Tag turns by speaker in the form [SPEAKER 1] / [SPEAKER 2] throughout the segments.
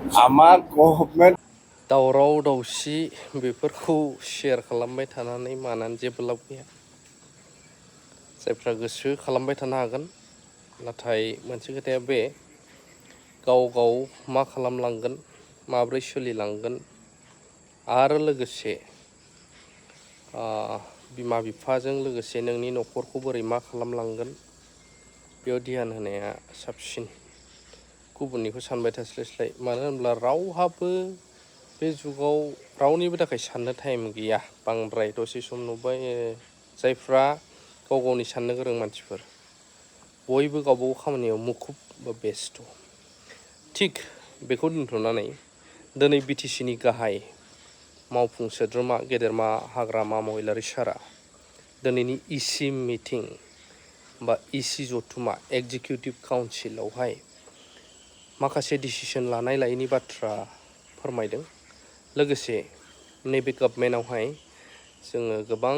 [SPEAKER 1] আমার गभर्नमेन्ट
[SPEAKER 2] दावराव दावसि बेफोरखौ शेयार खालामबाय थानानै मानानै जेबो लाब गैया। जायफ्रा गोसो खालामबाय थानो हागोन, नाथाय मोनसे खोथाया बे गाव गाव मा खालामलांगोन, माब्रै सोलिलांगोन, आरो लोगोसे बिमा बिफाजों लोगोसे नोंनि न'खरखौ बोरै मा खालामलांगोन बेयाव ध्यान होनाया साबसिन। गुबुननिखौ सानबाय थास्लायस्लाय, मानो होनब्ला रावहाबो बे जुगाव रावनिबो थाखाय साननो टाइम गैया बांद्राय। दसे सम नुबाय जायफ्रा गाव गावनि साननो गोरों मानसिफोर बयबो गावबागाव खामानियाव मुखुब बा बेस्थ'। थिग बेखौ दोनथ'नानै दिनै बिटिसिनि गाहाय मावफुं सोद्रोमा गेदेरमा हाग्रामा महिलारि सारा दिनैनि इसि मिटिं बा इसि जथुमा एक्जिकिउटिभ काउन्सिलावहाय माखासे डिसिसन लानाय लायैनि बाथ्रा फोरमायदों। लोगोसे नैबे गभर्नमेन्टआवहाय जोङो गोबां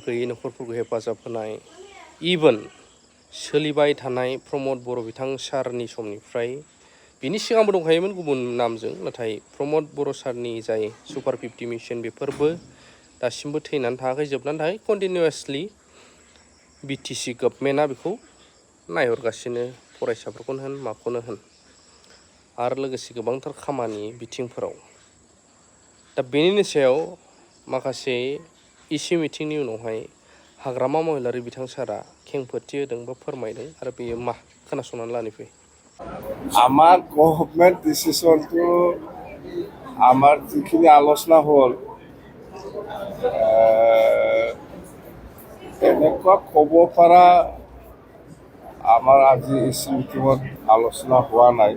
[SPEAKER 2] गैयै न'खरफोरखौ हेफाजाब होनाय, इभेन सोलिबाय थानाय प्रमद बर' बिथां सारनि समनिफ्राय, बिनि सिगांबो दंखायोमोन गुबुन नामजों, नाथाय प्रमद बर' सारनि जाय सुपार 50 मिशन बेफोरबो दासिमबो थैनानै थाङाखै, जोबनानै थाङाखै। कन्टिनिउवासलि बिटिसि गभर्नमेन्टआ बेखौ नायहरगासिनो, फरायसाफोरखौनो होन माखौनो होन, आरो लोगोसे गोबांथार खामानि बिथिंफोराव। दा बेनिनो सायाव माखासे इसि मिटिंनि उनावहाय हाग्रामा महिलारि बिथां सारा खेंफोरथि होदों बा फोरमायदों, आरो बेयो मा खोनासंनानै लानि फै।
[SPEAKER 1] আমার गभर्नमेन्ट ডিসিশনটো আমার যিখিনি আলোচনা হ'ল এনেকুৱা ক'ব পৰা আমাৰ আজি ইচি মিটিঙত আলোচনা হোৱা নাই।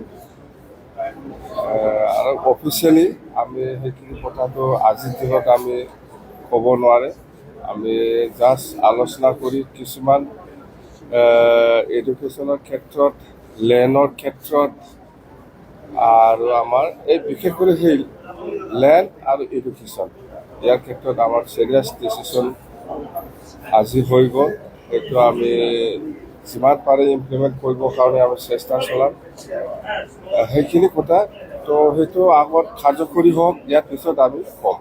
[SPEAKER 1] আৰু অফিচিয়েলি আমি সেইখিনি কথাটো আজিৰ দিনত আমি ক'ব নোৱাৰে। আমি জাষ্ট আলোচনা কৰি কিছুমান এডুকেশ্যনৰ ক্ষেত্ৰত, লেণ্ডৰ ক্ষেত্ৰত, আৰু আমাৰ এই বিশেষ কৰি সেই লেণ্ড আৰু এডুকেশ্যন, ইয়াৰ ক্ষেত্ৰত আমাৰ চিৰিয়াছ ডিচিশ্যন আজি হৈ গ'ল। সেইটো আমি যিমান পাৰে ইমপ্লিমেণ্ট কৰিবৰ কাৰণে আমি চেষ্টা চলাম। সেইখিনি কথা তো সেইটো আগত কাৰ্যকৰী হওক, ইয়াৰ পিছত আমি ক'ম।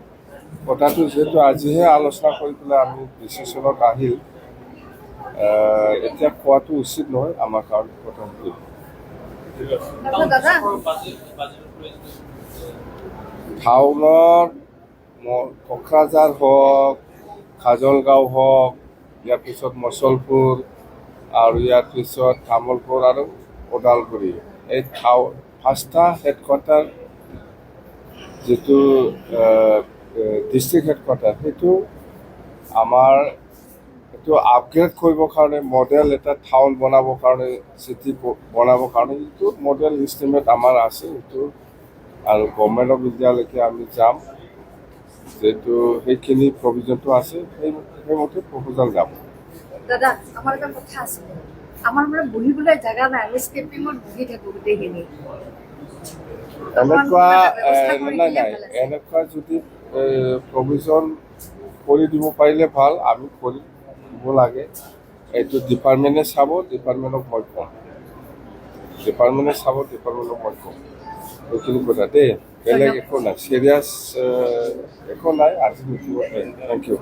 [SPEAKER 1] কথাটো যিহেতু আজিহে আলোচনা কৰি পেলাই আমি ডিচিশ্যনত আহিল, এতিয়া কোৱাটো উচিত নহয় আমাৰ কাৰণে। কথাটো টাউনত কোকৰাঝাৰ হওক, কাজলগাঁও হওক, ইয়াৰ পিছত মচলপুৰ, আৰু ইয়াৰ পিছত তামোলপুৰ আৰু ওদালগুৰি, এই পাঁচটা হেডকোৱাৰ্টাৰ যিটো ডিষ্ট্ৰিক্ট হেডকোৱাৰ্টাৰ, সেইটো আমাৰ এইটো আপগ্ৰেড কৰিবৰ কাৰণে, মডেল এটা টাউন বনাবৰ কাৰণে, চিটি বনাবৰ কাৰণে যিটো মডেল ইষ্টিমেট আমাৰ আছে সেইটো, আৰু গভৰ্ণমেণ্ট অফ ইণ্ডিয়ালৈকে আমি যাম। যিহেতু সেইখিনি প্ৰভিজনটো আছে, সেইমতে প্ৰপ'জাল যাব।
[SPEAKER 3] দাদা, আমাৰ এটা কথা আছে, আমাৰ মানে বহিবলৈ জেগা নাই, আমি স্কেপিঙত বহি থাকোঁ গোটেইখিনি।
[SPEAKER 1] এনেকুৱা নাই, এনেকুৱা যদি প্ৰভিজন কৰি দিব পাৰিলে ভাল, আমি কৰি দিব লাগে। এইটো ডিপাৰ্টমেণ্টে চাব, ডিপাৰ্টমেণ্টক মই ক'ম। ডিপাৰ্টমেণ্টে চাব, ডিপাৰ্টমেণ্টক মই ক'ম। এইখিনি কথা দেই, বেলেগ একো নাই, চিৰিয়াছ একো নাই আজি মিটিঙত। Thank U.